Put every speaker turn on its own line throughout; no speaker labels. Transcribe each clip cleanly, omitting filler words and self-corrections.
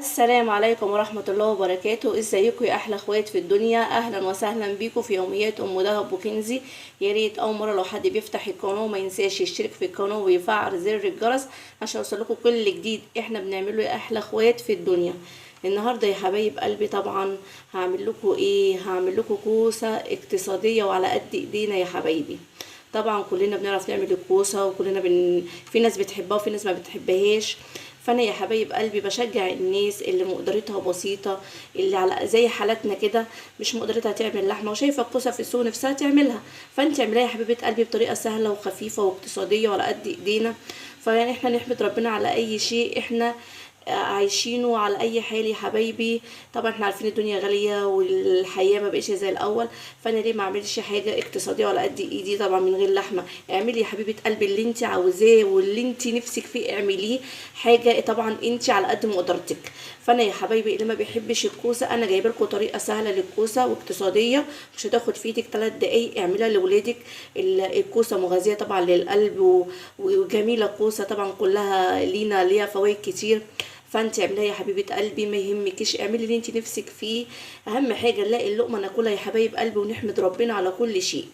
السلام عليكم ورحمة الله وبركاته. ازيكم يا احلى اخوات في الدنيا؟ اهلا وسهلا بيكم في يوميات ام دهب وكنزي. يا ريت اول مرة لو حد بيفتح القناة ما ينساش يشترك في القناة ويفعل زر الجرس عشان يوصلكم كل جديد احنا بنعمله يا احلى اخوات في الدنيا. النهارده يا حبايب قلبي طبعا هعمل لكم كوسة اقتصادية وعلى قد ايدينا يا حبايبي. طبعا كلنا بنعرف نعمل الكوسة وكلنا في ناس بتحبها وفي ناس ما بتحبهاش. فانا يا حبايب قلبي بشجع الناس اللي مقدرتها بسيطه، اللي على زي حالتنا كده مش مقدرتها تعمل لحمه وشايفه الكوسه في السوق نفسها تعملها، فانت اعمليها يا حبيبه قلبي بطريقه سهله وخفيفه واقتصاديه وعلى قد ايدينا. فيعني احنا نحمد ربنا على اي شيء احنا عايشينه على اي حال يا حبايبي. طبعا احنا عارفين الدنيا غاليه والحياه ما بقتش زي الاول، فانا ليه ما اعملش حاجه اقتصاديه على قد ايدي طبعا من غير لحمه. اعملي يا حبيبه قلبي اللي انت عاوزاه واللي انت نفسك فيه اعمليه، حاجه طبعا انت على قد مقدرتك. فانا يا حبايبي اللي ما بيحبش الكوسه انا جايبه لكم طريقه سهله للكوسه واقتصاديه مش هتاخد في ايدك 3 دقايق. اعملها لاولادك. الكوسه مغذيه طبعا للقلب وجميله. كوسه طبعا كلها ليها فوائد كتير، فانت اعمليها يا حبيبه قلبي ما يهمكيش، اعملي اللي انت نفسك فيه. اهم حاجه نلاقي اللقمه ناكلها يا حبايب قلبي ونحمد ربنا على كل شيء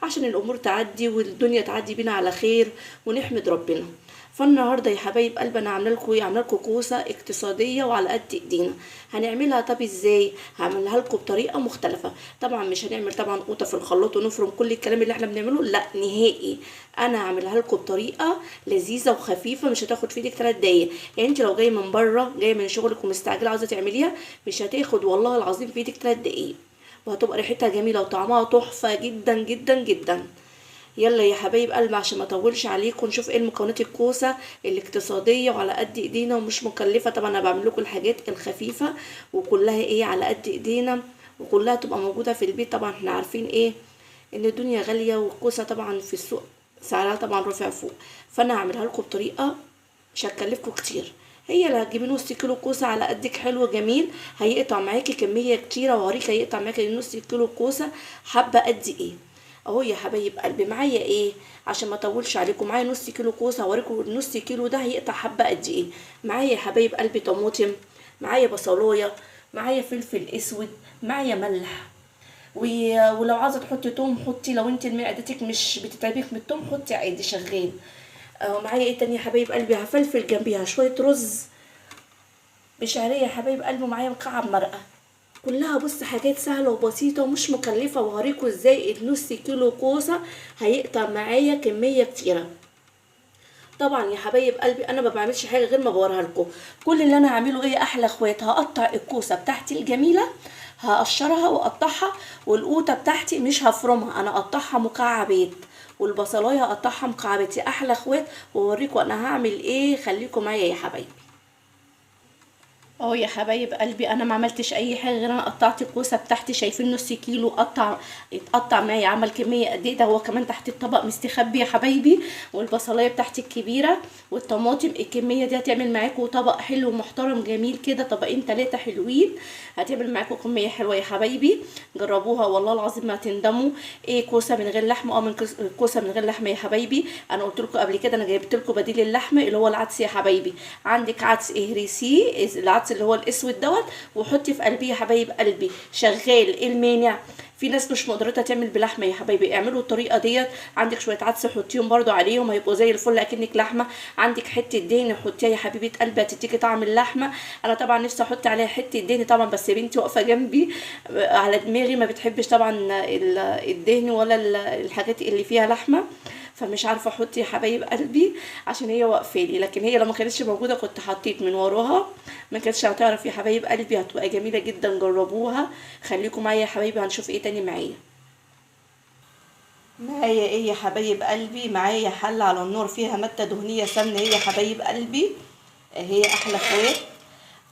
عشان الامور تعدي والدنيا تعدي بينا على خير ونحمد ربنا. فالنهارده يا حبايب قلبي انا عامله لكم كوسه اقتصاديه وعلى قد ايدينا. هنعملها طب ازاي؟ هعملها لكم بطريقه مختلفه. طبعا مش هنعمل طبعا قوطه في الخلاط ونفرم كل الكلام اللي احنا بنعمله، لا نهائي. انا هعملها لكم بطريقه لذيذه وخفيفه مش هتاخد في ايدك 3 دقايق. يعني انت لو جايه من بره جايه من شغلك ومستعجله عاوزه تعمليها مش هتاخد والله العظيم في ايدك 3 دقايق، وهتبقى ريحتها جميله وطعمها تحفه جدا جدا جدا. يلا يا حبايب قلبي عشان ما اطولش عليكم نشوف ايه المكونات الكوسه الاقتصاديه وعلى قد ايدينا ومش مكلفه. طبعا انا بعمل لكم الحاجات الخفيفه وكلها ايه على قد ايدينا وكلها تبقى موجوده في البيت. طبعا احنا عارفين ايه ان الدنيا غاليه والكوسه طبعا في السوق سعرها طبعا رافع فوق. فانا هعملها لكم بطريقه مش هتكلفكم كتير. هي اللي هتجيبي نص كيلو كوسه على قدك حلو جميل، هيقطع معاكي كميه كتيره وهوريك هيقطع معاكي نص كيلو كوسه حبه قد ايه. اهو يا حبايب قلبي معايا ايه عشان ما اطولش عليكم. معايا نص كيلو كوسه هوريكم النص كيلو ده هيقطع حبه قد ايه. معايا يا حبايب قلبي طماطم، معايا بصلايه، معايا فلفل اسود، معايا ملح ولو عايزه تحطي توم حطي، لو انت معدتك مش بتتعبك من التوم حطي عادي شغال. معايا ايه تاني يا حبايب قلبي؟ هفلفل جنبيها شويه رز بشعريه يا حبايب قلبي، ومعايا مكعب مرقه. كلها بص حاجات سهله وبسيطه ومش مكلفه، وهوريكم ازاي النص كيلو كوسه هيقطع معايا كميه كتيره. طبعا يا حبايب قلبي انا ما بعملش حاجه غير ما بوريها لكم. كل اللي انا هعمله ايه يا احلى اخوات؟ هقطع الكوسه بتاعتي الجميله، هقشرها واقطعها، والقوطه بتاعتي مش هفرمها انا اقطعها مكعبات، والبصلايه هقطعها مكعبات يا احلى اخوات. واوريكم انا هعمل ايه، خليكم معايا يا حبايبي. اهو يا حبايب قلبي انا ما عملتش اي حاجه غير انا قطعت الكوسه بتاعتي. شايفين نص كيلو اتقطع معايا عمل كميه قد ايه؟ ده هو كمان تحت الطبق مستخبي يا حبايبي. والبصلايه بتاعتي الكبيره والطماطم الكميه دي هتعمل معاكم طبق حلو محترم جميل كده، طبقين 3 حلوين هتعمل معاكم كميه حلوه يا حبايبي. جربوها والله العظيم ما تندموا. ايه كوسه من غير لحمه؟ من كوسه من غير لحمه يا حبايبي. انا قلت لكم قبل كده انا جايبت لكم بديل اللحمه اللي هو العدس يا حبايبي. عندك عدس اهرسيه العدس اللي هو الاسود دوت وحطي في قلبيه يا حبايب قلبي شغال. ايه المانع؟ في ناس مش مقدرتها تعمل بلحمه يا حبايبي، اعملوا الطريقه ديت. عندك شويه عدس حطيهم برده عليهم هيبقوا زي الفل اكنك لحمه. عندك حته دهن حطيها يا حبيبه قلبي هتديكي طعم اللحمه. انا طبعا نفسي احط عليها حته دهن طبعا بس بنتي واقفه جنبي على دماغي ما بتحبش طبعا الدهن ولا الحاجات اللي فيها لحمه، فمش عارفه احط يا حبايب قلبي عشان هي واقفالي. لكن هي لو ما كانتش موجوده كنت حطيت من وراها، ما كانتش هتعرف يا حبايب قلبي. هتبقى جميله جدا جربوها. خليكم معايا يا حبايبي هنشوف ايه تاني معايا. معايا ايه يا حبايب قلبي؟ معايا حله على النار فيها ماده دهنيه سمنه ايه يا حبايب قلبي. هي احلى اخوات.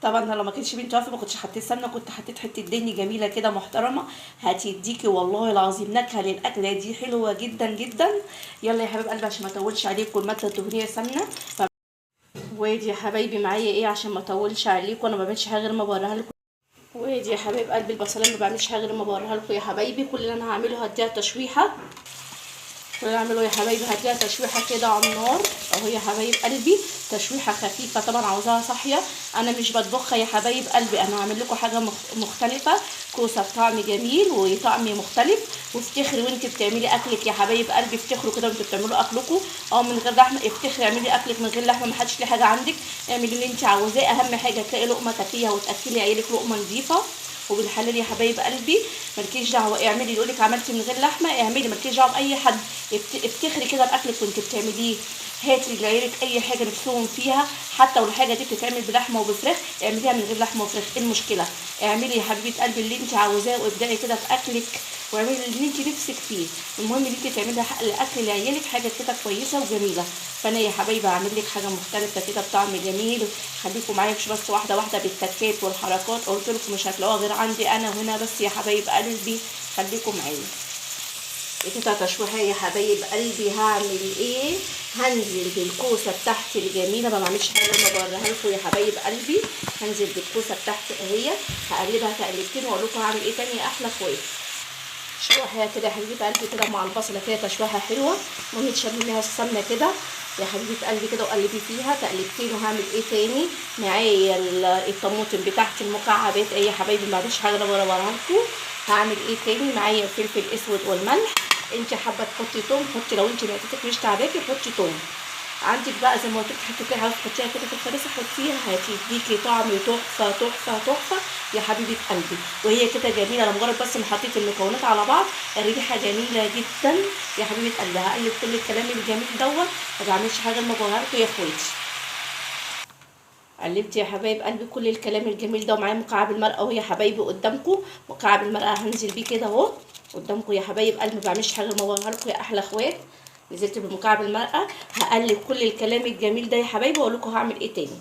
طبعا انا لو ما كانتش بنتي واقفه ما كنتش حطيت سمنه، كنت حطيت حته دهن جميله كده محترمه هتديكي والله العظيم نكهه للاكله دي حلوه جدا جدا. يلا يا حبايب قلبي عشان ما اطولش عليكم الماده الدهنيه سمنه. وادي يا حبايبي معايا ايه عشان ما اطولش عليكم، انا ما بعملش حاجه غير ما بوريها لكم. وادي يا حبايب قلبي البصلايه ما بعملش حاجه غير ما بوريها لكم يا حبايبي. كل اللي انا هعمله هديها تشويحه كل اللي اعمله يا حبايبي هديها تشويحه كده على النار اهو يا حبايب قلبي، تشويحه خفيفه طبعا عاوزاها صاحيه. انا مش بطبخها يا حبايب قلبي، انا هعمل لكم حاجه مختلفه، كوسه بطعم جميل وطعم مختلف. وافتخري وانت بتعملي اكلك يا حبايب قلبي، افتخروا كده وانتوا بتعملوا اكلكم او من غير لحمه، افتخري اعملي اكلك من غير لحمه، ما حدش ليه حاجه عندك، اعملي اللي انت عاوزاه، اهم حاجه تلاقي لقمه تاكليها وتاكلي عيالك لقمه نظيفه وبالحلال يا حبايب قلبي. مالكيش دعوه، اعملي يقولك عملتي من غير لحمه اعملي، مالكيش دعوه باي حد، افتخري كده باكلك وانت بتعمليه. هاتي لعيالك اي حاجه نفسهم فيها، حتى لو الحاجه دي بتتعمل بلحمه وبفراخ اعمليها من غير لحمه وفراخ، ايه المشكله؟ اعملي يا حبيبه قلبي اللي انت عاوزاه وابدعي كده في اكلك واعملي اللي انت نفسك فيه، المهم ان انت تعملي الاكل لعيالك حاجه كده كويسه وجميله. فانا يا حبايبي هعمل لك حاجه مختلفه كده بطعم جميل، خليكم معايا مش بس واحده واحده بالتكات والحركات، قلت لكم مش هتلاقوها غير عندي انا وهنا بس يا حبايب قلبي، خليكم معايا. كده تشويحه يا حبايب قلبي هعمل ايه؟ هنزل بالكوسه بتاعتي الجميله، ما بعملش حاجه لما بوريها لكم يا حبايب قلبي، هنزل بالكوسه بتاعتي اهي، هقلبها تقلبتين واقول لكم هعمل ايه تاني يا احلى اخوات. شوحها كده يا حبيبه قلبي كده مع البصله كده تشويحه حلوه، المهم تشمي لها السمنه كده يا حبيبه قلبي كده وقلبي فيها تقلبتين. وهعمل ايه تاني؟ معايا الطماطم بتاعتي المكعبات ايه يا حبايبي، ما عنديش حاجه انا بوريها لكم. هعمل ايه تاني؟ معايا الفلفل الاسود والملح، انت حابه تحطي توم حطي، لو انت معدتك مش تعباكي حطي توم، عندك بقى زي ما قلت لك حطيتيها، عاوزه تحطيها كده في الخبيثه حطيها، هتديكي طعم تحفه تحفه تحفه يا حبيبه قلبي. وهي كده جميله لمجرد بس ما حطيت المكونات على بعض، الريحه جميله جدا يا حبيبه قلبي. هقلب كل الكلام الجميل دوت، ما بعملش حاجه لما بقولها لكم يا اخواتي. قلبت يا حبايب قلبي كل الكلام الجميل ده، ومعايا مكعب المرقه اهو يا حبايبي قدامكم، مكعب المرقه هنزل بيه كده اهو قدامكم يا حبايب قلبي، ما بعملش حاجه لما بقولها لكم يا احلى اخوات. نزلت بمكعب المرقه، هقلب كل الكلام الجميل ده يا حبايبي واقول لكم هعمل ايه تاني.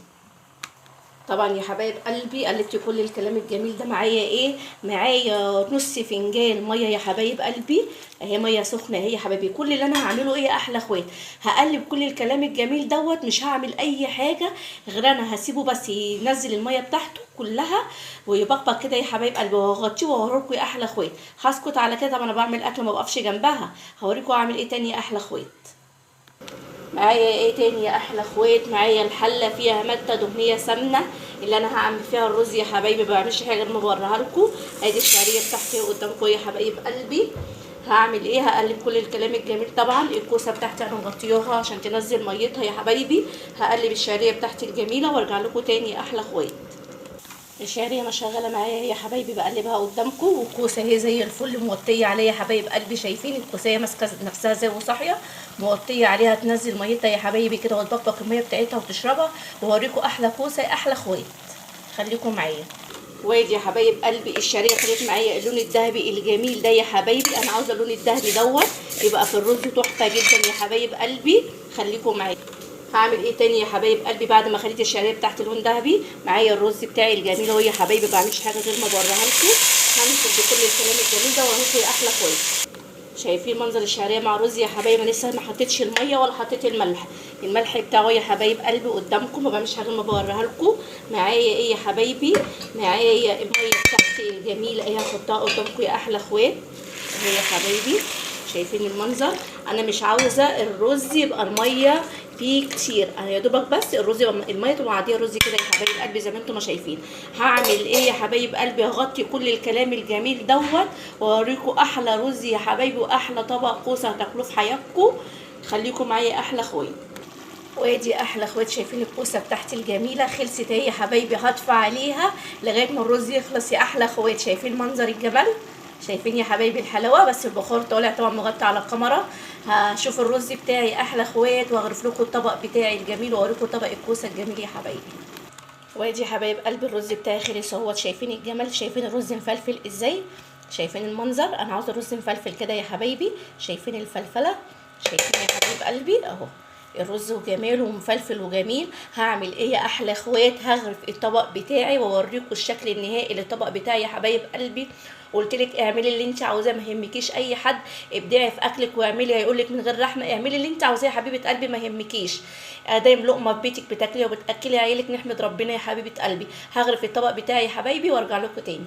طبعا يا حبايب قلبي قلبت كل الكلام الجميل ده، معايا ايه؟ معايا نص فنجان ميه يا حبايب قلبي اهي، ميه سخنه اهي يا حبايبي. كل اللي انا هعمله ايه يا احلى اخوات؟ هقلب كل الكلام الجميل دوت، مش هعمل اي حاجه غير انا هسيبه بس ينزل الميه بتاعته كلها ويبقبق كده يا حبايب قلبي، وهغطيه واوريكم يا احلى اخوات. هسكت على كده، طب انا بعمل اكل ما بقفش جنبها، هوريكم اعمل ايه تاني يا احلى اخوات. معايا ايه تاني يا احلى اخوات؟ معايا الحله فيها ماده دهنيه سمنه اللي انا هعمل فيها الرز يا حبايبي، ما بعملش حاجه غير ما بوريها لكم. ادي الشعريه بتاعتي قدامكم يا حبايب قلبي. هعمل ايه؟ هقلب كل الكلام الجميل. طبعا الكوسه بتاعتي انا مغطياها عشان تنزل ميتها يا حبايبي. هقلب الشعريه بتاعتي الجميله وارجع لكم تاني يا احلى اخوات. الشعريه انا شغاله معايا يا حبايبي بقلبها قدامكم، والكوسه اهي زي الفل موطيه عليها يا حبايب قلبي، شايفين الكوسه ماسكه نفسها زي وصاحيه موطيه عليها تنزل ميتها يا حبايبي كده وتبقبق الميه بتاعتها وتشربها، واوريكم احلى كوسه يا احلى اخوات. خليكم معايا. وادي يا حبايب قلبي الشعريه خدت معايا اللون الذهبي الجميل ده يا حبايبي، انا عاوزه اللون الذهبي دوت يبقى في الرز تحفه جدا يا حبايب قلبي، خليكم معايا. هعمل ايه تاني يا حبايب قلبي بعد ما خليت الشعريه بتاعتي لون ذهبي؟ معايا الرز بتاعي الجميل اهو يا حبايبي، ما بعملش حاجه غير ما بوريها لكم. هنزل بكل الكلام الجميل ده واهو يا احلى كويس. شايفين منظر الشعريه مع الرز يا حبايبي؟ انا لسه ما حطيتش الميه ولا حطيت الملح، الملح بتاعه يا حبايب قلبي قدامكم، ما بعملش حاجه غير ما بوريها لكم. معايا ايه يا حبايبي؟ معايا الميه بتاعتي الجميله اهي، هحطها قدامكم يا احلى اخوات اهي يا حبايبي. شايفين المنظر؟ انا مش عاوزه الرز يبقى الميه فيه كتير، انا يا دوبك بس الرز يبقى الميه تبقى عاديه رز كده يا حبايب قلبي زي ما انتم ما شايفين. هعمل ايه يا حبايب قلبي؟ هغطي كل الكلام الجميل دوت واوريكم احلى رز يا حبايبي واحلى طبق كوسه هتاكلوه في حياتكم. خليكم معايا احلى اخوات. وادي احلى اخوات، شايفين الكوسه بتاعتي الجميله خلصت اهي يا حبايبي، هطفي عليها لغايه ما الرز يخلص يا احلى اخوات. شايفين منظر الجمال؟ شايفين يا حبايبي الحلاوه؟ بس البخار طالع طبعا مغطي على الكاميرا. هشوف الرز بتاعي احلى اخوات واغرف لكم الطبق بتاعي الجميل واوريكم طبق الكوسه الجميل يا حبايبي. وادي يا حبايب قلبي الرز بتاعي خلص اهوت، شايفين الجمال؟ شايفين الرز مفلفل ازاي؟ شايفين المنظر؟ انا عاوزه الرز مفلفل كده يا حبايبي، شايفين الفلفله؟ شايفين يا حبايب قلبي اهو الرز وجماله ومفلفل وجميل. هعمل ايه يا احلى اخوات؟ هغرف الطبق بتاعي واوريكم الشكل النهائي للطبق بتاعي يا حبايب قلبي. قلت لك اعملي اللي انت عاوزاه، ما يهمكيش اي حد، ابدعي في اكلك واعملي، هيقول لك من غير لحمه اعملي اللي انت عاوزاه يا حبيبه قلبي ما يهمكيش، ادام لقمه في بيتك بتاكليها وبتاكلي عيالك نحمد ربنا يا حبيبه قلبي. هغرف الطبق بتاعي يا حبايبي وارجع لكم تاني.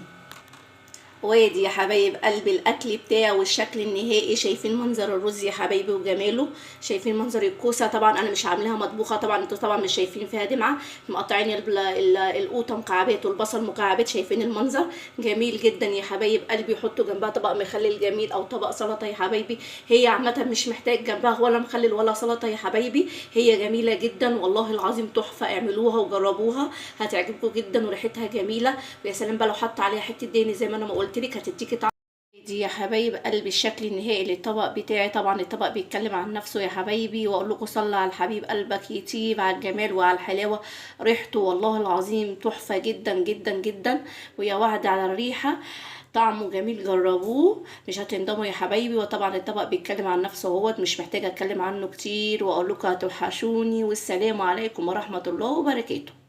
وادي يا حبايب قلبي الاكل بتاعه والشكل النهائي. شايفين منظر الرز يا حبايبي وجماله، شايفين منظر الكوسه. طبعا انا مش عاملاها مطبوخه، طبعا انتوا طبعا مش شايفين فيها دمعه، مقطعين القوطه مكعبات والبصل مكعبات. شايفين المنظر جميل جدا يا حبايب قلبي. حطوا جنبها طبق مخلل جميل او طبق سلطه يا حبايبي. هي عامه مش محتاج جنبها ولا مخلل ولا سلطه يا حبايبي، هي جميله جدا والله العظيم تحفه. اعملوها وجربوها هتعجبكم جدا وريحتها جميله. ويا سلام بقى لو حط عليها حته دهن زي ما انا ما قلت لك هتديكي طعم. دي يا حبايب قلبي الشكل النهائي للطبق بتاعي. طبعا الطبق بيتكلم عن نفسه يا حبايبي، واقول لكم صلى على الحبيب قلبك يطيب على الجمال وعلى الحلاوه. ريحته والله العظيم تحفه جدا جدا جدا، ويا وعد على الريحه. طعمه جميل، جربوه مش هتندموا يا حبايبي. وطبعا الطبق بيتكلم عن نفسه اهوت، مش محتاجه اتكلم عنه كتير، واقول لكم هتوحشوني. والسلام عليكم ورحمه الله وبركاته.